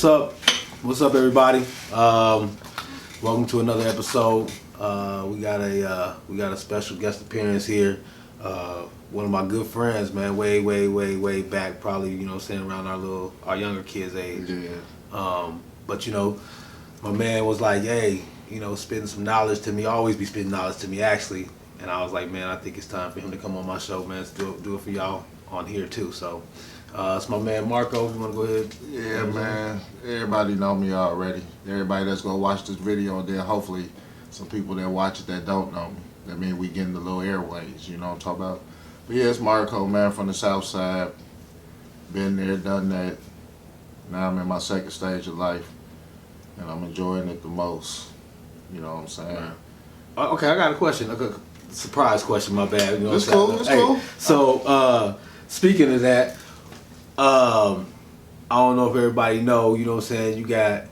What's up? What's up, everybody? Welcome to another episode. We got a special guest appearance here. One of my good friends, man, way back, probably, you know, saying around our younger kids' age. Yeah. But you know, my man was like, hey, you know, spitting some knowledge to me. Always be spitting knowledge to me, actually. And I was like, man, I think it's time for him to come on my show, man. Let's do it for y'all on here too. So it's my man Marco. You want to go ahead? Yeah, man. Everybody know me already. Everybody that's gonna watch this video, and then hopefully some people that watch it that don't know me. That means we getting the little airways. You know what I'm talking about? But yeah, it's Marco, man, from the South Side. Been there, done that. Now I'm in my second stage of life, and I'm enjoying it the most. You know what I'm saying? Right. Okay, I got a question. Surprise question, my bad. You know it's cool, it's cool. So, speaking of that, I don't know if everybody know, you know what I'm saying, you got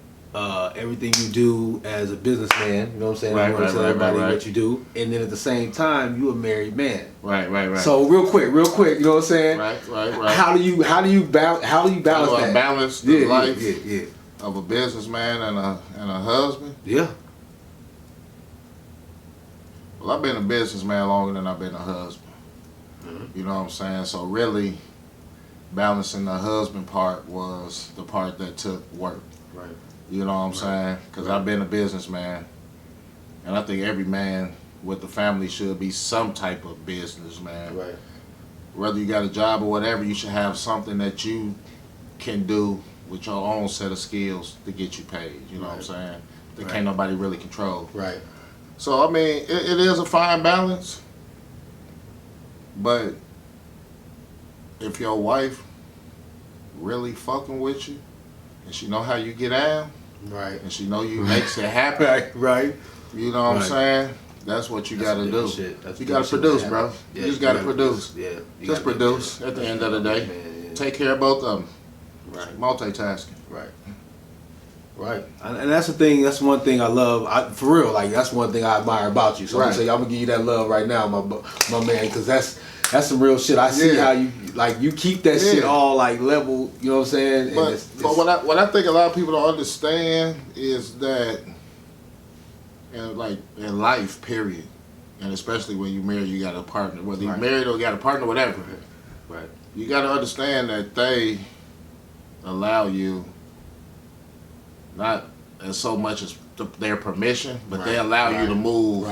everything you do as a businessman, you know what I'm saying? Right, I want to tell everybody right. what you do. And then at the same time, you a married man. Right. So real quick, you know what I'm saying? Right. How do you balance that? Balance the life yeah. of a businessman and a husband? Yeah. Well, I've been a businessman longer than I've been a husband. Mm-hmm. You know what I'm saying? So really, balancing the husband part was the part that took work. Right. You know what I'm saying? Because I've been a businessman, and I think every man with a family should be some type of businessman. Right. Whether you got a job or whatever, you should have something that you can do with your own set of skills to get you paid. You know what I'm saying? That can't nobody really control. Right. So, I mean, it is a fine balance, but if your wife really fucking with you, and she know how you get down, right, and she know you makes it happen, right, you know what I'm saying? That's what you gotta do. You gotta produce, bro. Yeah, you just gotta produce. Yeah. Just produce at the end of the day. Yeah. Take care of both of them. Right. Multitasking. Right. And that's the thing. That's one thing I love. For real, like that's one thing I admire about you. So I'm gonna give you that love right now, my man, because that's some real shit. I see how you keep that shit all like level. You know what I'm saying? But what I think a lot of people don't understand is that, in life, period, and especially when you marry, you got a partner. Whether you're married or you got a partner, whatever. Right. You got to understand that they allow you. Not as so much as their permission, but they allow you to move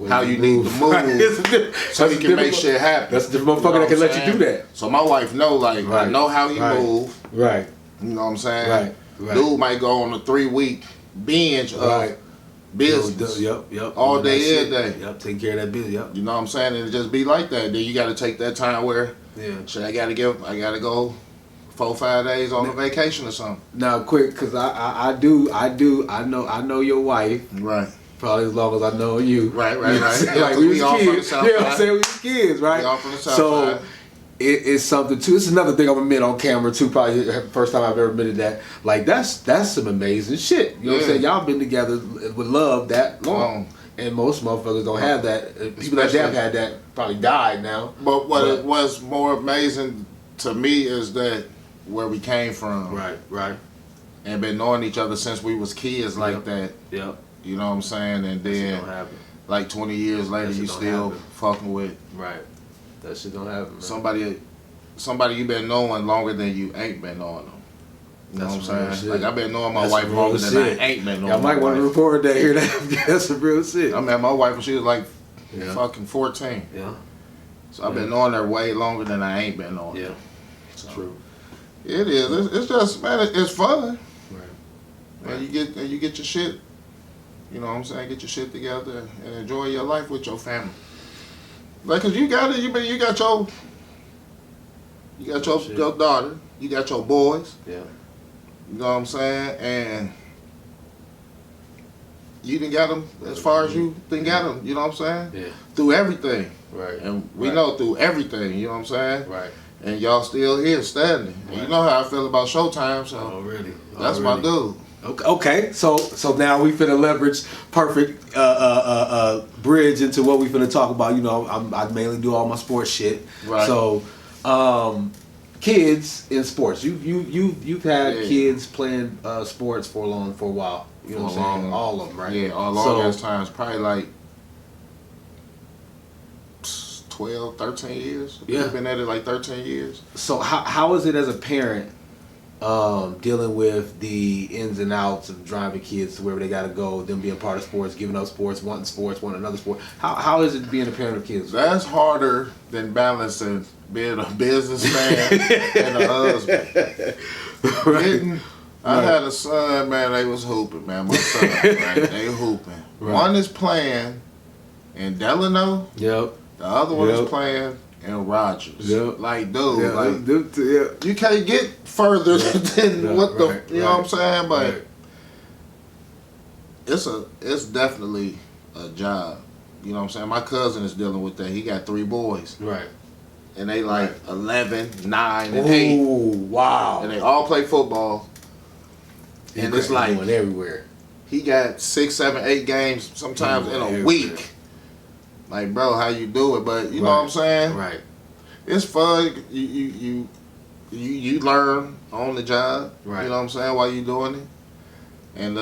how you need to move so you can make shit happen. That's the motherfucker that can let you do that. So my wife know, I know how you move. Right. You know what I'm saying? Right. Dude might go on a 3-week binge of business. Yep. All day, every day. Yep, taking care of that business, yep. You know what I'm saying? And it just be like that. Then you got to take that time where, shit, I got to go 4-5 days on a vacation or something. Now, quick, because I know your wife. Right. Probably as long as I know you. Right. Yeah, like we was kids. You know what I'm saying? We was kids, right? We all from the South so Side. It's something too. It's another thing I'm admit on camera too. Probably the first time I've ever admitted that. Like that's some amazing shit. You know what I'm saying? Y'all been together with love that long. And most motherfuckers don't have that. People that have had that probably died now. But it was more amazing to me is that where we came from. Right. And been knowing each other since we was kids like that. Yep. You know what I'm saying? And then, like 20 years later, you still fucking with. Right. That shit don't happen, man. Somebody you been knowing longer than you ain't been knowing them. You know what I'm saying? Like, I've been knowing my wife longer than I ain't been knowing I might want to record that here. That's some real shit. I met my wife when she was like fucking 14. Yeah. So I've been knowing her way longer than I ain't been knowing her. Yeah. So. True. It is. It's just, man, it's fun. Right. And you get your shit, you know what I'm saying, get your shit together and enjoy your life with your family. Like, cause you got your daughter, you got your boys. Yeah. You know what I'm saying? And you done got them as far as you done got them, you know what I'm saying? Yeah. Through everything. Right. And we know through everything, you know what I'm saying? Right. And y'all still here standing. And you know how I feel about Showtime, so already. That's my dude. Okay, so now we finna leverage perfect bridge into what we finna talk about. You know, I mainly do all my sports shit. Right. So, kids in sports. You've had Yeah. kids playing sports for a while. You know what I'm saying? All of them, right? Yeah, all long as times, probably like 12, 13 years. Yeah. We've been at it like 13 years. So how is it as a parent dealing with the ins and outs of driving kids to wherever they got to go, them being part of sports, giving up sports, wanting another sport? How is it being a parent of kids? That's harder than balancing being a businessman and a husband. Right. I had a son, man, they was hooping, man. My son, right? They hooping. Right. One is playing in Delano. Yep. The other one Yep. is playing in Rogers. Yep. Like, dude, Yeah, like you can't get further than Yeah, what the right, you know what I'm saying? But right. it's definitely a job. You know what I'm saying? My cousin is dealing with that. He got 3 boys. Right. And they like 11, 9, and Oh 8. wow! And they all play football. And it's like going everywhere. he got 6, 7, 8 games sometimes in a Everywhere. week. Like, bro, how you do it? But you know Right. what I'm saying? Right. It's fun. You learn on the job. Right. You know what I'm saying? While you doing it, and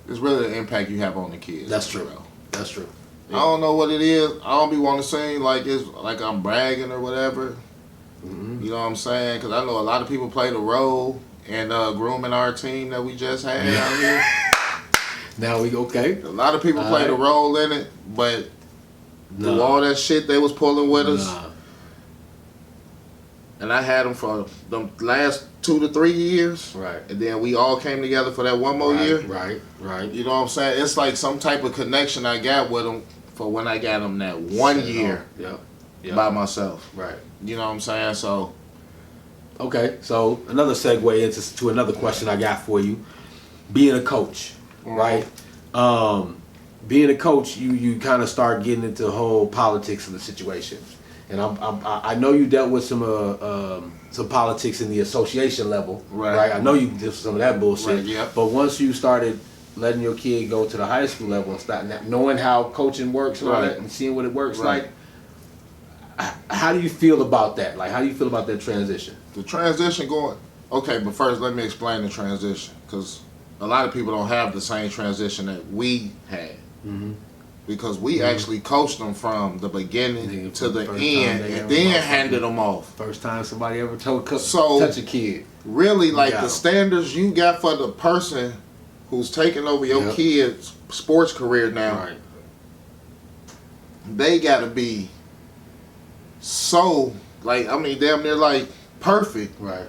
it's really the impact you have on the kids. That's true. Bro. That's true. I don't know what it is. I don't be wanting to seem like it's like I'm bragging or whatever. Mm-hmm. You know what I'm saying? Because I know a lot of people play the role in grooming our team that we just had out here. Now we okay. A lot of people play the role in it, but through all that shit they was pulling with us, and I had them for the last 2 to 3 years, Right. and then we all came together for that one more year. Right. Right. You know what I'm saying? It's like some type of connection I got with them for when I got them that one year Yep. Yep. by myself. Right. You know what I'm saying? So Okay. So another segue into another question I got for you. Being a coach, right? Being a coach, you kind of start getting into the whole politics of the situation, and I know you dealt with some politics in the association level, Right. I know you did some of that bullshit. Right, yeah. But once you started letting your kid go to the high school level and start knowing how coaching works and all Right. that, and seeing what it works Right. like, how do you feel about that? Like, how do you feel about that transition? the transition going. Okay, but first let me explain the transition, because a lot of people don't have the same transition that we had. Mm-hmm. Because we actually coached them from the beginning to the First end, time they and ever then lost handed them off. First time somebody ever touch a kid. Really, like got the 'em. standards you got for the person who's taking over your Yep. kid's sports career now, Right. they got to be so, like, I mean, damn near like perfect. Right.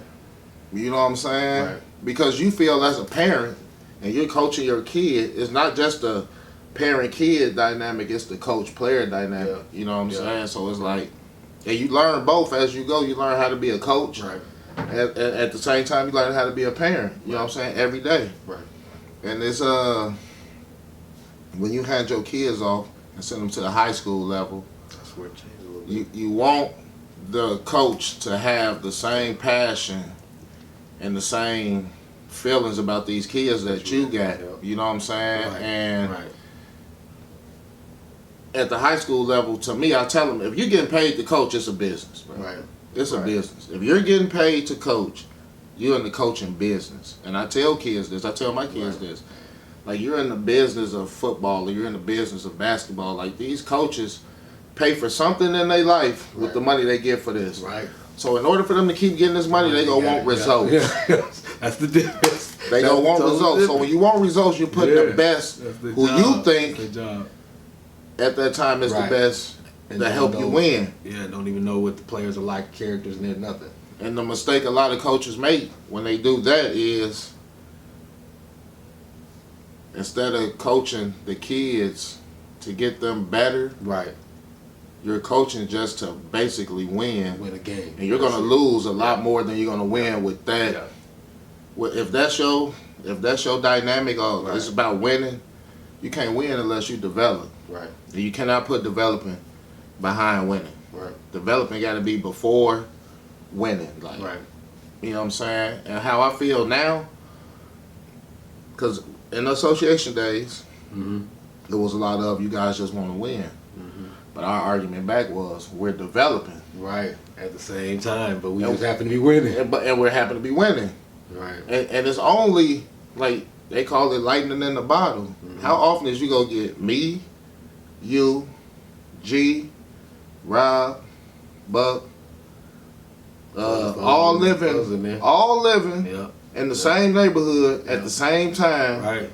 You know what I'm saying? Right. Because you feel as a parent and you're coaching your kid, it's not just a parent-kid dynamic, it's the coach-player dynamic. Yeah. You know what I'm Yeah. saying? So it's like, and you learn both as you go. You learn how to be a coach. Right. At the same time, you learn how to be a parent. You know what I'm saying? Every day. Right. And it's when you hand your kids off and send them to the high school level, That's where it changed a little bit. you want the coach to have the same passion and the same feelings about these kids that you got. Yep. You know what I'm saying? Right. And Right. at the high school level, to me, I tell them, if you're getting paid to coach, it's a business, bro. Right. It's a Right. business. If you're getting paid to coach, you're in the coaching business. And I tell kids this, I tell my kids this. Like, you're in the business of football or you're in the business of basketball. Like, these coaches pay for something in their life with the money they get for this. Right. So in order for them to keep getting this money, they gonna want results. Yeah. That's the difference. They gonna want results. So when you want results, you're putting the best who you think That's the job. at that time is the Right. best And to help you win. Yeah, don't even know what the players are like, characters, and they're nothing. And the mistake a lot of coaches make when they do that is, instead of coaching the kids to get them better, Right. you're coaching just to basically win. Win a game. And you're gonna lose a lot more than you're gonna win with that. Yeah. Well, if that's your dynamic or Right. it's about winning, you can't win unless you develop. Right. And you cannot put developing behind winning. Right. Developing got to be before winning. Like, Right. you know what I'm saying? And how I feel now, because in the association days, Mm-hmm. there was a lot of you guys just want to win. But our argument back was we're developing. Right. At the same time, but we just happen to be winning. And we're happy to be winning. Right. And it's only, like, they call it lightning in the bottle. How often is you go get me, you, G, Rob, Buck, all living Yeah. in the same neighborhood at the same time. Right.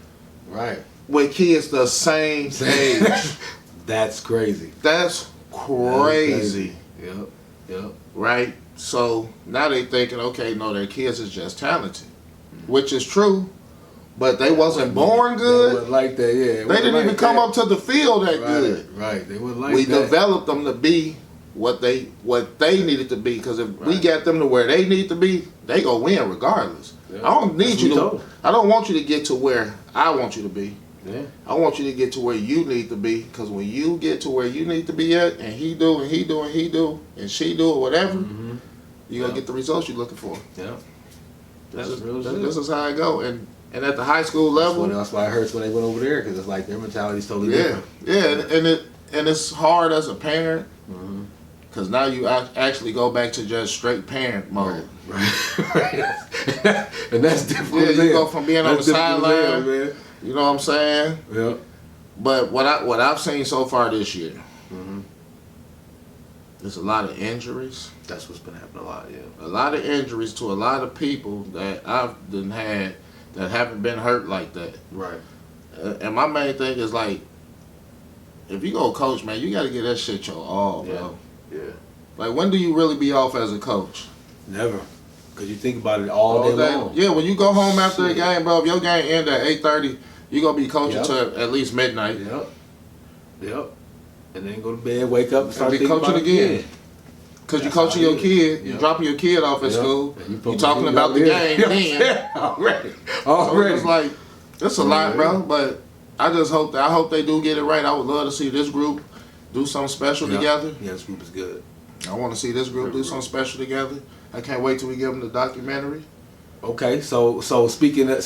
Right. With kids the same age. That's crazy. That's crazy. Yep. Yep. Right? So now they thinking, okay, no, their kids is just talented. Which is true. But they wasn't born good. They wasn't like that, yeah. They didn't even come up to the field that good. Right. They wasn't like We that. developed them to be what they needed to be. Because if we got them to where they need to be, they gonna win regardless. Yeah. I don't need That's you what to. we told them. I don't want you to get to where I want you to be. Yeah. I want you to get to where you need to be. Because when you get to where you need to be at, and he do, and he do, and he do, and she do, or whatever, you're gonna get the results you're looking for. Yeah. This This is how I go. And at the high school level, that's why it hurts when they went over there, because it's like their mentality is totally different. and it's hard as a parent, because now you actually go back to just straight parent mode. Right. And that's different. Yeah, you go from being on the sideline, man. you know what I'm saying? Yeah. But what I've seen so far this year, there's a lot of injuries. That's what's been happening a lot, yeah. A lot of injuries to a lot of people that I've done had that haven't been hurt like that. Right. And my main thing is, like, if you go coach, man, you got to get that shit your all, bro. Yeah. Like, when do you really be off as a coach? Never. Because you think about it all day long. Yeah, when you go home after a game, bro, if your game end at 8:30, you going to be coaching till at least midnight. Yep. And then go to bed, wake up, and start be thinking coaching about again. Because you're coaching your kid, you're dropping your kid off at school, you talking about the game then. Already. So it's like, it's a lot, bro, but I just hope they do get it right. I would love to see this group do something special together. Yeah, this group is good. I want to see this group do something special together. I can't wait till we give them the documentary. Okay, so speaking of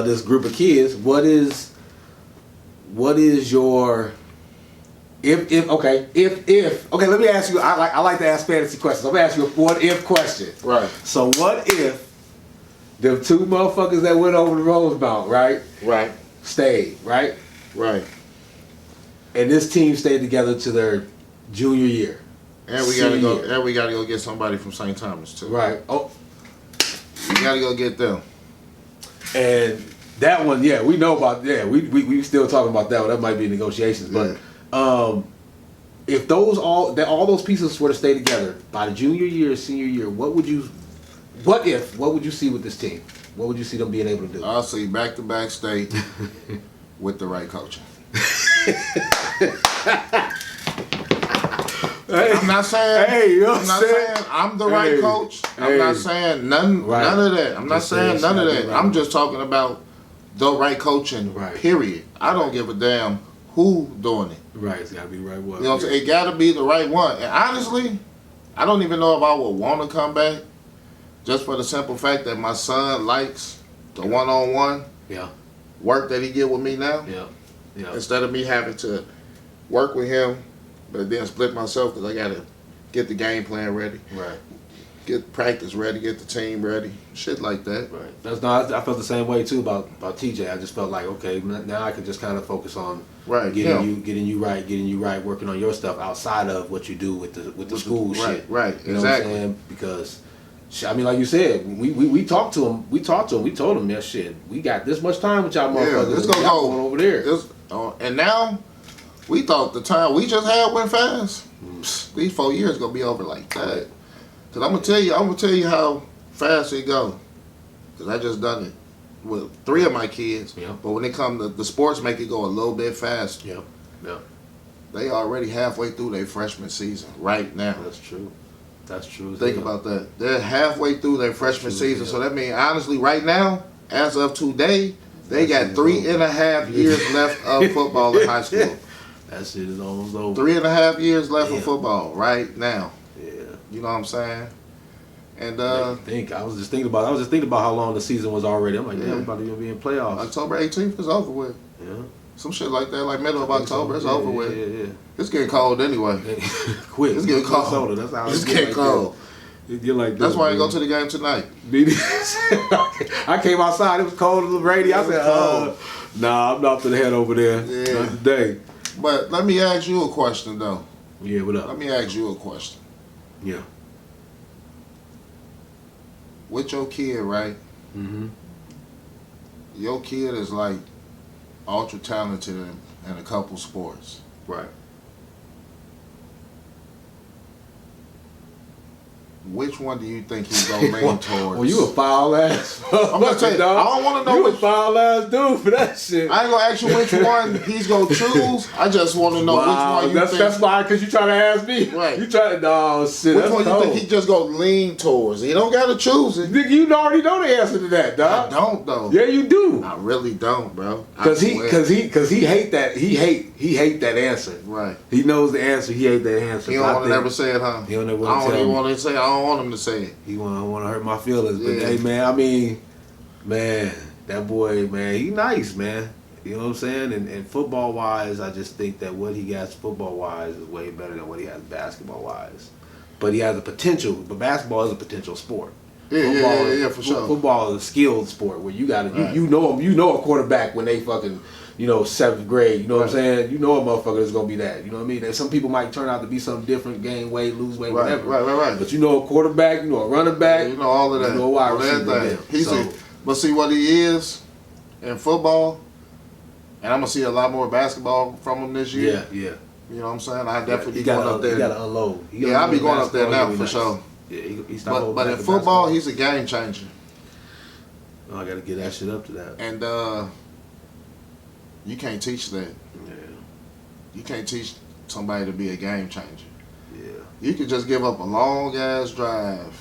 this group of kids, what is your if let me ask you. I like to ask fantasy questions. I'm gonna ask you a what if question. Right. So what if the two motherfuckers that went over the Rosemount, right? Right. Stayed, right? Right. And this team stayed together to their junior year. And we gotta go. And we gotta go get somebody from St. Thomas too. Right. Oh, we gotta go get them. And that one, yeah, we know about. Yeah, we still talking about that one. That might be negotiations, but if all those pieces were to stay together by the junior year, senior year, what would you see with this team? What would you see them being able to do? I'll see back-to-back state with the right coaching. Hey, I'm not saying. I'm not saying I'm the right coach. I'm not saying none of that. I'm not saying none of that. Right. I'm just talking about the right coaching. Right. Period. I don't give a damn who doing it. Right, it's gotta be the right one. You know what I'm saying? It gotta be the right one. And honestly, I don't even know if I would want to come back, just for the simple fact that my son likes the one-on-one work that he get with me now. Yeah. Instead of me having to work with him, but then split myself because I gotta get the game plan ready, Right. get practice ready, get the team ready, shit like that. Right. I felt the same way too about TJ. I just felt like, okay, now I can just kind of focus on getting you right, working on your stuff outside of what you do with the school shit. Right. You know Exactly. what I'm saying? Because I mean, like you said, we talked to him. We told him, yeah, shit, we got this much time with y'all motherfuckers. Let's go going over there. And now we thought the time we just had went fast. These 4 years gonna be over like that. Cause I'm gonna tell you how fast it go. Cause I just done it with 3 of my kids. Yeah. But when it come to the sports, make it go a little bit faster. Yeah. They already halfway through their freshman season right now. That's true. Think about that. They're halfway through their freshman season. So that means, honestly, right now, as of today, they got 3.5 years left of football in high school. That shit is almost over. 3.5 years left of football right now. Yeah. You know what I'm saying? And I was just thinking about how long the season was already. I'm like, damn, everybody gonna be in playoffs. October 18th is over with. Yeah. Some shit like that, like middle of October. It's over with. Yeah. It's getting cold anyway. Quick. It's getting cold. Soda. That's how it's getting cold. You're like that's why I didn't go to the game tonight. I came outside. It was cold. It was rainy. I said, nah, I'm not to head over there. Yeah. Not today. But let me ask you a question, though. Yeah, what up? Let me ask you a question. Yeah. With your kid, right? Mm-hmm. Your kid is like ultra talented in a couple sports. Right. Which one do you think he's gonna lean towards? Well, you a foul ass. I'm gonna tell you, I don't want to know you a foul ass dude for that shit. I ain't gonna ask you which one he's gonna choose. I just want to know which one you think. That's why, because you trying to ask me. Right. You trying to, oh shit. Which one you think he just gonna lean towards? He don't gotta choose it. Nigga, you already know the answer to that, dog. I don't though. Yeah, you do. I really don't, bro. Cause he hate that. He hate that answer. Right. He knows the answer. He hate that answer. He don't want to never say it, huh? He don't ever I want to don't tell even me. want to say it. I don't want him to say it. He want to hurt my feelings. But Yeah. hey, man, I mean, man, that boy, man, he nice, man. You know what I'm saying? And football wise, I just think that what he has football wise is way better than what he has basketball wise. But he has a potential. But basketball is a potential sport. Yeah, for sure. Football is a skilled sport where you gotta Right. you know him. You know a quarterback when they fucking 7th grade. You know what I'm saying? You know a motherfucker is gonna be that. You know what I mean? And some people might turn out to be something different, gain weight, lose weight, whatever. Right. But you know a quarterback, you know a running back, You know all of that. you know a wide All receiver. that Then. but see what he is in football, and I'm gonna see a lot more basketball from him this year. Yeah. You know what I'm saying? I definitely be He going gotta, up there. He gotta unload. I'll be going up there now for sure. Yeah, he's But in football, he's a game changer. Oh, I gotta get that shit up to that. And you can't teach that. Yeah. You can't teach somebody to be a game changer. Yeah. You could just give up a long ass drive,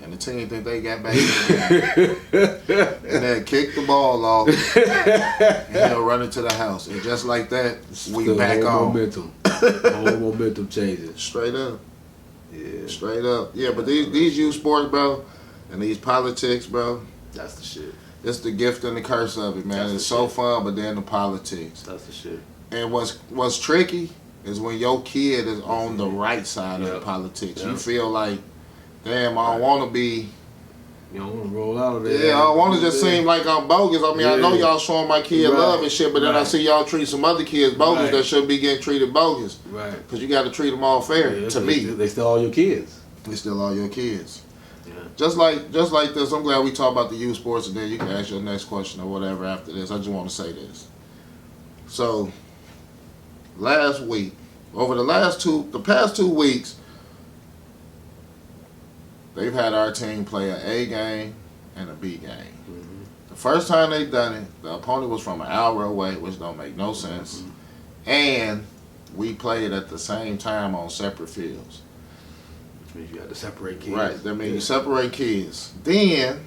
and the team think they got back in the game, and then kick the ball off, and he'll run into the house, and just like that, we The back whole on. momentum. Whole momentum changes. Straight up. Yeah. Straight up. Yeah, but these youth sports, bro, and these politics, bro, That's the shit. it's the gift and the curse of it, man. That's It's the so shit. fun, but then the politics. That's the shit. And what's tricky is when your kid is on the right side of the politics. Yeah. You feel like, damn, I don't want to be. You don't want to roll out of there. Yeah, I don't want to just seem like I'm bogus. I mean, I know y'all showing my kid Right. love and shit, but then I Right. see y'all treat some other kids bogus Right. that should be getting treated bogus. Right. Because you got to treat them all fair, Yeah, to they me. they still all your kids. They still all your kids. Yeah. Just like this, I'm glad we talk about the youth sports, and then you can ask your next question or whatever after this. I just want to say this. So, last week, over the past 2 weeks, they've had our team play an A game and a B game. Mm-hmm. The first time they done it, the opponent was from an hour away, which don't make no sense. Mm-hmm. And we played at the same time on separate fields. Which means you had to separate kids. Right, that means you separate kids. Then,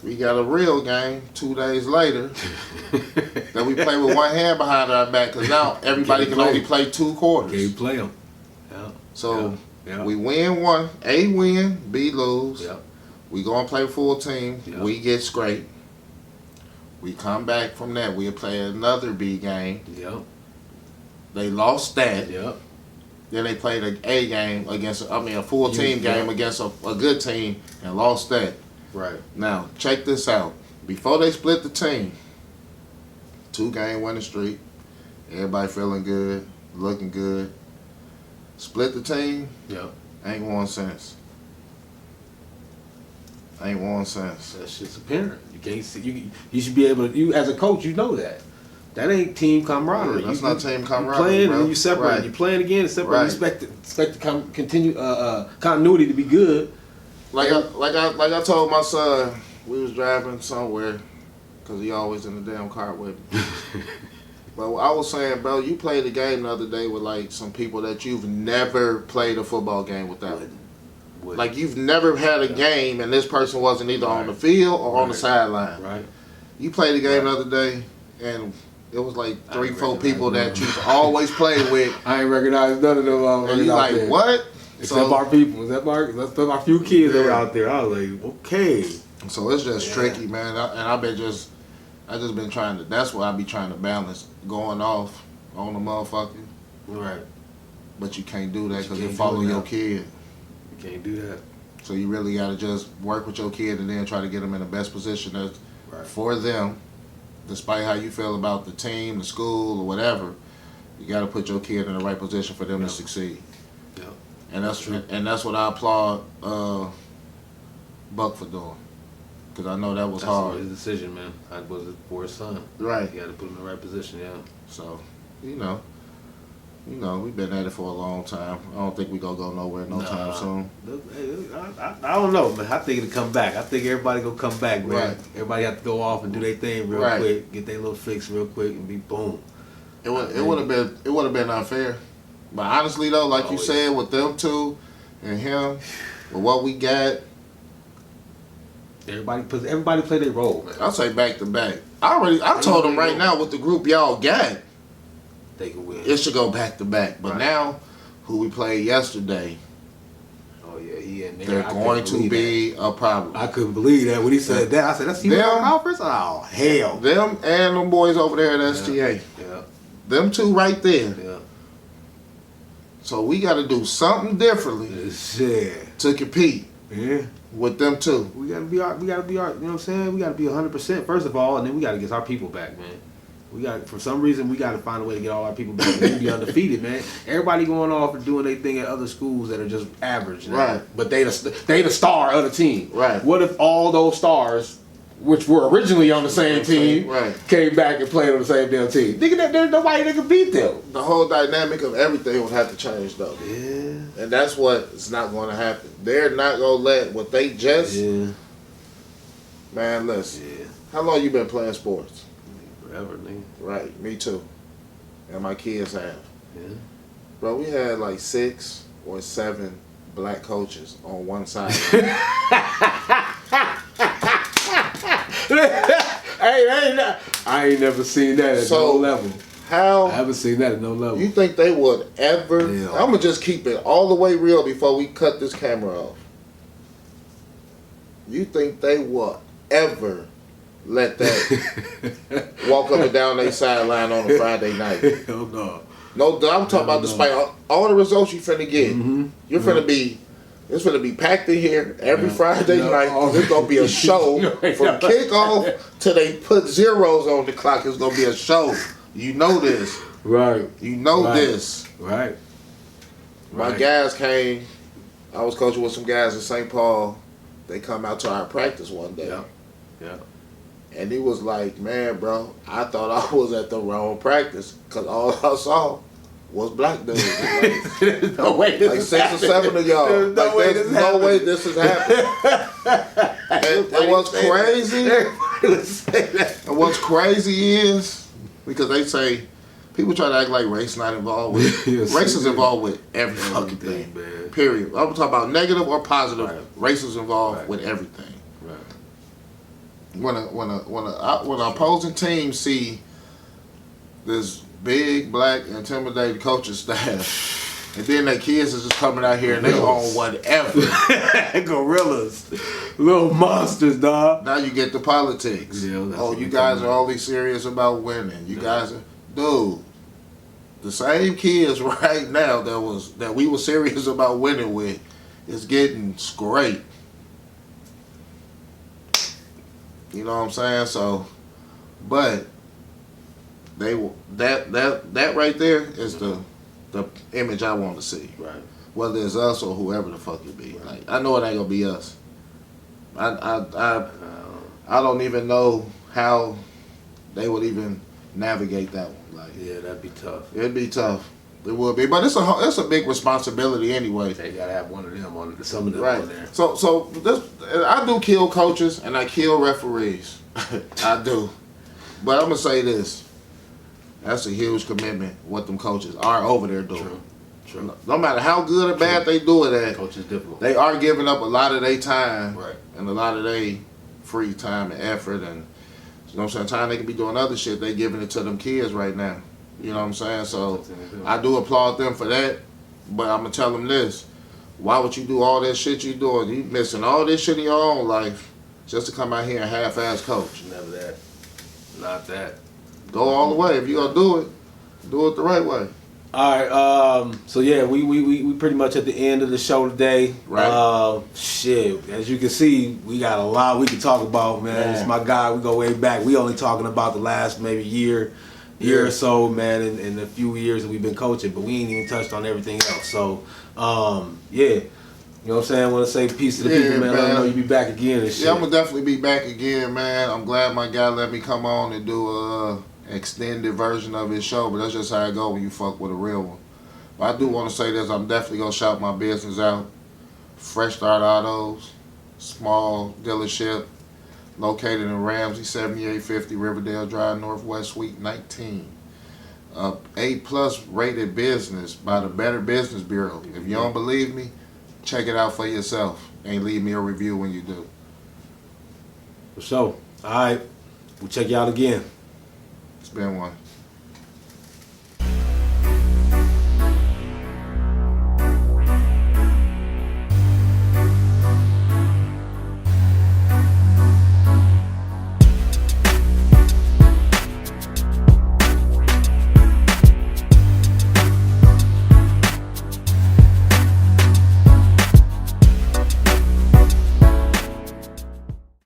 we got a real game 2 days later that we play with one hand behind our back because now everybody can only play 2 quarters. Can you play them? Yeah. So, Yeah. we win one, A win, B lose. Yep. We go and play full team. Yep. We get scraped. We come back from that. We play another B game. Yep. They lost that. Yep. Then they played an A game against, a full team Yeah. game against a good team and lost that. Right. Now, check this out. Before they split the team, 2-game winning streak. Everybody feeling good, looking good. Split the team, Yep. ain't 1 cent. Ain't 1 cent. That shit's apparent. You can't see. You should be able to. You as a coach, you know that. That ain't team camaraderie. Yeah, that's you, not team camaraderie, You playing bro. and then you separate. Right. You playing again and separate. Right. You expect the continue continuity to be good. Like I told my son, we was driving somewhere, cause he always in the damn car with me. But I was saying, bro, you played a game the other day with like some people that you've never played a football game without. Would. Like you've never had a game and this person wasn't either on the field or on the sideline. Right. You played a game the other day and it was like I 3, ain't 4 people recognize that you've always played with. I ain't recognize none of them. And you like, there. what? Except our people. Except our few kids that were Yeah. out there. I was like, okay. So it's just tricky, man. And I've been just I just been trying to. That's what I be trying to balance, going off on the motherfucker. Right. But you can't do that because you can't follow do it your now. kid. You can't do that. So you really got to just work with your kid and then try to get them in the best position as, Right. for them, despite how you feel about the team, the school, or whatever. You got to put your kid in the right position for them to succeed. Yeah. And that's what I applaud Buck for doing, because I know that was hard. His decision, man. I was it for his son. Right. You got to put him in the right position. Yeah. So, you know, we've been at it for a long time. I don't think we gonna go nowhere no time soon. I don't know, man. I think it'll come back. I think everybody gonna come back, man. Right. Everybody have to go off and do their thing real quick, get their little fix real quick, and be boom. It would have been unfair. But honestly though, like you said, with them two and him, with what we got, everybody play their role, man. I'll say back to back. I told them right now with the group y'all got, They can win. it should go back to back. But now, who we played yesterday, Oh yeah, he in there. they're going to be a problem. I couldn't believe that when he said that. I said, "That's you in our conference." Oh hell. Them and them boys over there at STA. Yeah. Them two right there. Yeah. So we got to do something differently Shit. to compete Yeah. with them two. We gotta be our. You know what I'm saying? We gotta be 100% first of all, and then we gotta get our people back, man. For some reason, we gotta find a way to get all our people back. We can be undefeated, man. Everybody going off and doing their thing at other schools that are just average, now. Right? But they the star of the team, Right. What if all those stars, which were originally on the same team, Right. came back and played on the same damn team? Nigga, there's nobody that can beat them. The whole dynamic of everything would have to change, though. Yeah. And that's what's not going to happen. They're not going to let what they just... Yeah. Man, listen. Yeah. How long you been playing sports? Forever, nigga. Right, me too. And my kids have. Yeah. Bro, we had like 6 or 7 black coaches on one side. I ain't never seen that at no level. I How haven't seen that at no level. you think they would ever... Yeah. I'm going to just keep it all the way real before we cut this camera off. You think they would ever let that walk up and down their sideline on a Friday night? Hell no. No, I'm talking about despite all the results you finna get. Mm-hmm. You're finna be... It's going to be packed in here every Friday night. There's going to be a show from kickoff till they put zeros on the clock. It's going to be a show. You know this. Right. You know this. Right. My guys came. I was coaching with some guys in St. Paul. They come out to our practice one day. Yeah. Yeah. And he was like, man, bro, I thought I was at the wrong practice because all I saw was black dudes. Like, no way this like is 6 or happening. 7 of y'all. There's no way there's this no way happening. this is happening. And what's crazy? Everybody would say that. And what's crazy is because they say people try to act like race not involved with Yes, race is yeah. involved with every fucking Everything, thing. man. Period. I'm talking about negative or positive. Right. Race is involved Right. with everything. Right. When an opposing team see this big black intimidated coaching staff, and then their kids is just coming out here and they on whatever. Gorillas. Little monsters, dog. Now you get the politics. Yeah, that's oh, what you we guys talking are only serious about winning. You guys are, dude. The same kids right now that we were serious about winning with is getting scraped. You know what I'm saying? So, but that right there is the image I want to see. Right. Whether it's us or whoever the fuck it be. Like, I know it ain't gonna be us. I don't even know how they would even navigate that one. Like, Yeah, that'd be tough. it'd be tough. It would be, but it's a big responsibility anyway. They gotta have one of them on it. Some of them Right. on there. So this, I do kill coaches and I kill referees. I do. But I'm gonna say this. That's a huge commitment what them coaches are over there doing. True. No matter how good or bad they do it at, Coach is difficult. they are giving up a lot of their time Right. and a lot of their free time and effort, and you know what I'm saying, time they could be doing other shit, they giving it to them kids right now. You know what I'm saying? So I do applaud them for that, but I'm gonna tell them this: why would you do all that shit you doing? You missing all this shit in your own life just to come out here and half-ass coach. Never that. Not that. Go all the way. If you're gonna do it the right way. All right, so yeah, we pretty much at the end of the show today. Right. Shit, as you can see, we got a lot we can talk about, man. It's my guy. We go way back. We only talking about the last maybe year or so, man, in the few years that we've been coaching, but we ain't even touched on everything else. So, yeah. You know what I'm saying? I want to say peace to the people, man. Let them know you be back again and shit. Yeah, I'm going to definitely be back again, man. I'm glad my guy let me come on and do a extended version of his show, but that's just how it go when you fuck with a real one. But I do want to say this. I'm definitely going to shout my business out. Fresh Start Autos, small dealership, located in Ramsey, 7850 Riverdale Drive, Northwest Suite 19. A+ rated business by the Better Business Bureau. If you don't believe me, check it out for yourself and leave me a review when you do. For sure. All right. We'll check you out again. It's been one.